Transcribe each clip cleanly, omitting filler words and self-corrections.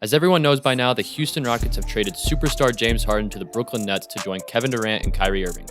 As everyone knows by now, the Houston Rockets have traded superstar James Harden to the Brooklyn Nets to join Kevin Durant and Kyrie Irving.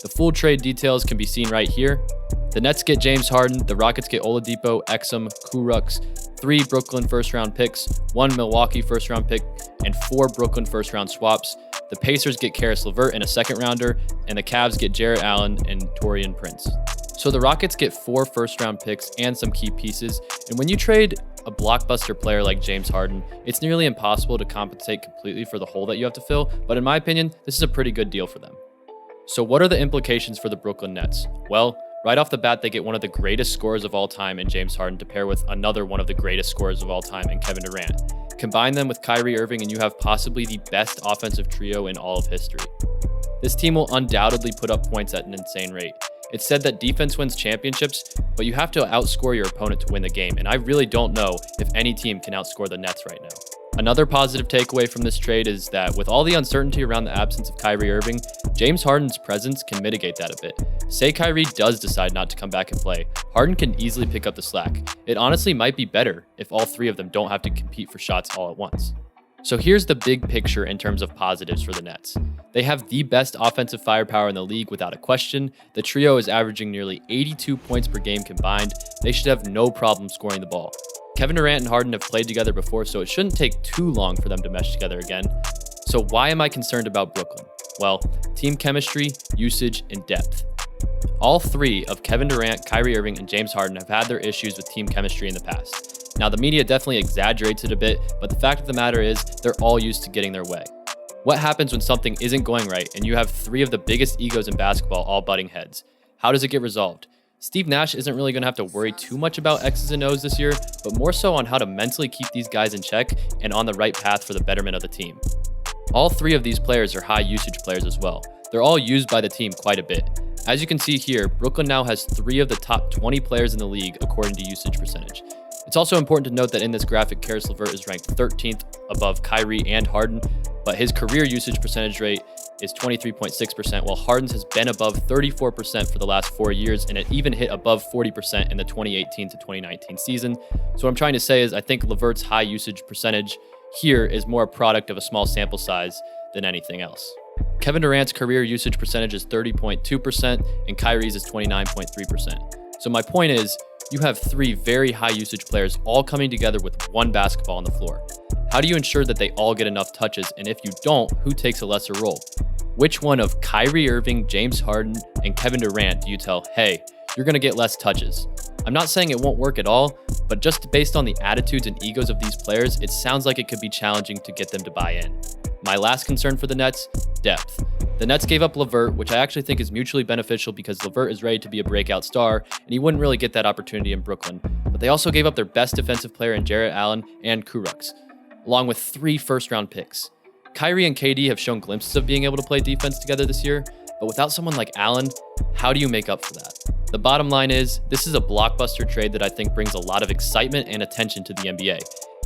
The full trade details can be seen right here. The Nets get James Harden, the Rockets get Oladipo, Exum, Kurucs, 3 Brooklyn first-round picks, 1 Milwaukee first-round pick, and 4 Brooklyn first-round swaps. The Pacers get Karis LeVert and a second-rounder, and the Cavs get Jarrett Allen and Taurean Prince. So the Rockets get 4 first-round picks and some key pieces, and when you trade a blockbuster player like James Harden, it's nearly impossible to compensate completely for the hole that you have to fill, but in my opinion, this is a pretty good deal for them. So what are the implications for the Brooklyn Nets? Well, right off the bat, they get one of the greatest scorers of all time in James Harden to pair with another one of the greatest scorers of all time in Kevin Durant. Combine them with Kyrie Irving and you have possibly the best offensive trio in all of history. This team will undoubtedly put up points at an insane rate. It's said that defense wins championships, but you have to outscore your opponent to win the game, and I really don't know if any team can outscore the Nets right now. Another positive takeaway from this trade is that with all the uncertainty around the absence of Kyrie Irving, James Harden's presence can mitigate that a bit. Say Kyrie does decide not to come back and play, Harden can easily pick up the slack. It honestly might be better if all 3 of them don't have to compete for shots all at once. So here's the big picture in terms of positives for the Nets. They have the best offensive firepower in the league without a question. The trio is averaging nearly 82 points per game combined. They should have no problem scoring the ball. Kevin Durant and Harden have played together before, so it shouldn't take too long for them to mesh together again. So why am I concerned about Brooklyn? Well, team chemistry, usage, and depth. All 3 of Kevin Durant, Kyrie Irving, and James Harden have had their issues with team chemistry in the past. Now, the media definitely exaggerates it a bit, but the fact of the matter is they're all used to getting their way. What happens when something isn't going right and you have 3 of the biggest egos in basketball all butting heads? How does it get resolved? Steve Nash isn't really going to have to worry too much about X's and O's this year, but more so on how to mentally keep these guys in check and on the right path for the betterment of the team. All 3 of these players are high usage players as well. They're all used by the team quite a bit. As you can see here, Brooklyn now has 3 of the top 20 players in the league according to usage percentage. It's also important to note that in this graphic, Karis LeVert is ranked 13th above Kyrie and Harden, but his career usage percentage rate is 23.6%, while Harden's has been above 34% for the last 4 years, and it even hit above 40% in the 2018 to 2019 season. So what I'm trying to say is I think LeVert's high usage percentage here is more a product of a small sample size than anything else. Kevin Durant's career usage percentage is 30.2%, and Kyrie's is 29.3%. So my point is, you have 3 very high usage players all coming together with 1 basketball on the floor. How do you ensure that they all get enough touches? And if you don't, who takes a lesser role? Which one of Kyrie Irving, James Harden, and Kevin Durant do you tell, hey, you're going to get less touches? I'm not saying it won't work at all, but just based on the attitudes and egos of these players, it sounds like it could be challenging to get them to buy in. My last concern for the Nets, depth. The Nets gave up LeVert, which I actually think is mutually beneficial because LeVert is ready to be a breakout star, and he wouldn't really get that opportunity in Brooklyn. But they also gave up their best defensive player in Jarrett Allen and Kurucs, along with 3 first-round picks. Kyrie and KD have shown glimpses of being able to play defense together this year, but without someone like Allen, how do you make up for that? The bottom line is, this is a blockbuster trade that I think brings a lot of excitement and attention to the NBA.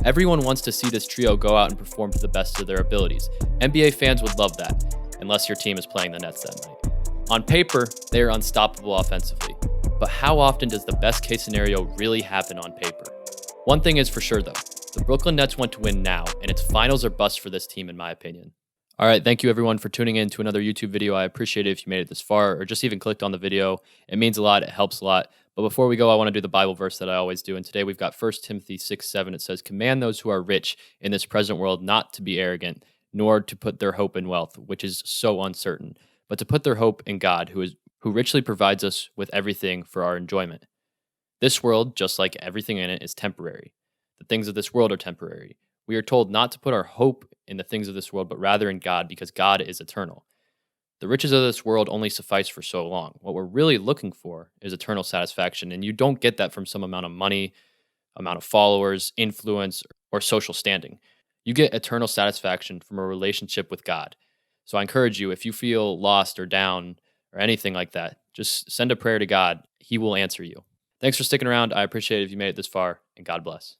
Everyone wants to see this trio go out and perform to the best of their abilities. NBA fans would love that, unless your team is playing the Nets that night. On paper, they are unstoppable offensively, but how often does the best case scenario really happen on paper? One thing is for sure though, the Brooklyn Nets want to win now, and it's finals or bust for this team in my opinion. All right, thank you everyone for tuning in to another YouTube video. I appreciate it if you made it this far or just even clicked on the video. It means a lot, it helps a lot. But before we go, I want to do the Bible verse that I always do. And today we've got 1 Timothy 6:7. It says, "Command those who are rich in this present world not to be arrogant, nor to put their hope in wealth, which is so uncertain, but to put their hope in God, who richly provides us with everything for our enjoyment. This world, just like everything in it, is temporary. The things of this world are temporary. We are told not to put our hope in the things of this world, but rather in God, because God is eternal. The riches of this world only suffice for so long. What we're really looking for is eternal satisfaction, and you don't get that from some amount of money, amount of followers, influence, or social standing. You get eternal satisfaction from a relationship with God. So I encourage you, if you feel lost or down or anything like that, just send a prayer to God. He will answer you. Thanks for sticking around. I appreciate it if you made it this far, and God bless.